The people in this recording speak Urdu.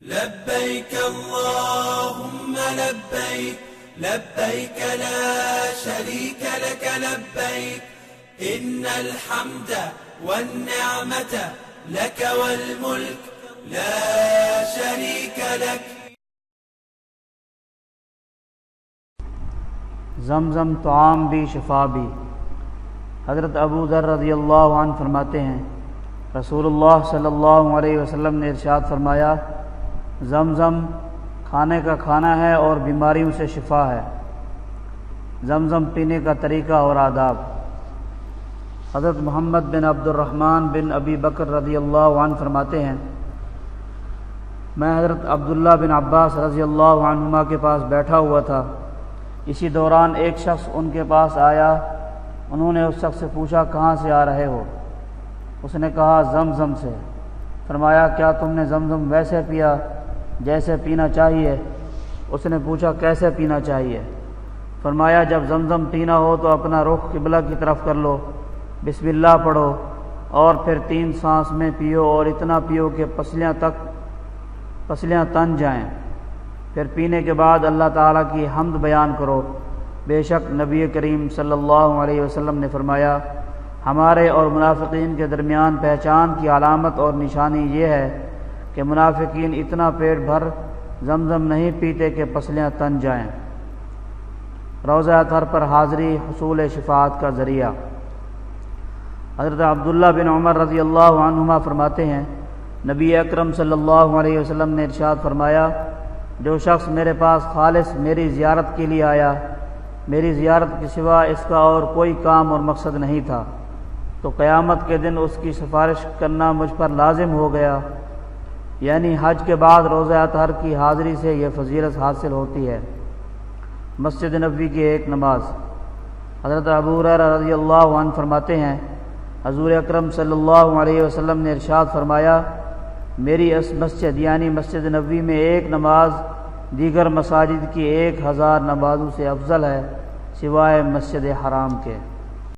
لبيك اللهم لبيك لبيك لا شريك لك لبيك إن الحمد والنعمة لك والملك لا شريك لك. زمزم طعام بھی شفا بھی. حضرت ابو ذر رضی اللہ عنہ فرماتے ہیں رسول اللہ صلی اللہ علیہ وسلم نے ارشاد فرمایا زمزم کھانے کا کھانا ہے اور بیماریوں سے شفا ہے. زمزم پینے کا طریقہ اور آداب. حضرت محمد بن عبد الرحمن بن ابی بکر رضی اللہ عنہ فرماتے ہیں میں حضرت عبداللہ بن عباس رضی اللہ عنہما کے پاس بیٹھا ہوا تھا. اسی دوران ایک شخص ان کے پاس آیا. انہوں نے اس شخص سے پوچھا کہاں سے آ رہے ہو؟ اس نے کہا زمزم سے. فرمایا کیا تم نے زمزم ویسے پیا جیسے پینا چاہیے؟ اس نے پوچھا کیسے پینا چاہیے؟ فرمایا جب زمزم پینا ہو تو اپنا رخ قبلہ کی طرف کر لو، بسم اللہ پڑھو اور پھر 3 سانس میں پیو اور اتنا پیو کہ پسلیاں تن جائیں. پھر پینے کے بعد اللہ تعالیٰ کی حمد بیان کرو. بے شک نبی کریم صلی اللہ علیہ وسلم نے فرمایا ہمارے اور منافقین کے درمیان پہچان کی علامت اور نشانی یہ ہے کہ منافقین اتنا پیٹ بھر زمزم نہیں پیتے کہ پسلیاں تن جائیں. روضہ اطہر پر حاضری حصول شفاعت کا ذریعہ. حضرت عبداللہ بن عمر رضی اللہ عنہما فرماتے ہیں نبی اکرم صلی اللہ علیہ وسلم نے ارشاد فرمایا جو شخص میرے پاس خالص میری زیارت کے لیے آیا، میری زیارت کے سوا اس کا اور کوئی کام اور مقصد نہیں تھا، تو قیامت کے دن اس کی سفارش کرنا مجھ پر لازم ہو گیا. یعنی حج کے بعد روضہ اطہر کی حاضری سے یہ فضیلت حاصل ہوتی ہے. مسجد نبوی کی ایک نماز. حضرت ابو ہریرہ رضی اللہ عنہ فرماتے ہیں حضور اکرم صلی اللہ علیہ وسلم نے ارشاد فرمایا میری اس مسجد یعنی مسجد نبوی میں ایک نماز دیگر مساجد کی 1000 نمازوں سے افضل ہے سوائے مسجد حرام کے.